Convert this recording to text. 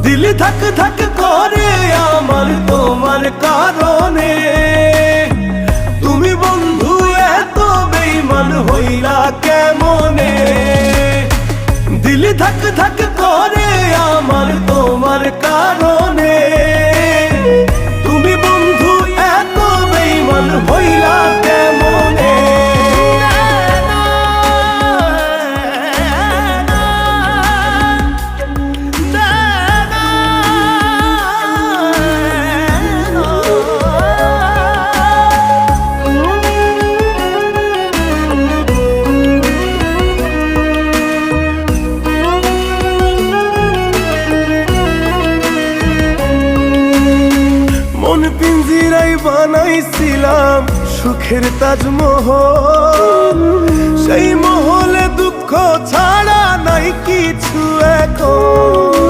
দিল ধক ধক করে আমার তোমার কারণে। তুমি বন্ধু এত বেঈমান হইলা কেমনে? দিল ধক ধক করে আমার তোমার কারণে। তুমি বন্ধু এত বেঈমান হইলা কেমনে? মন পিঞ্জিরাই বানাইছিলাম সুখের তাজমহল, সেই মহলে দুঃখ ছাড়া নাই কিছু এখন।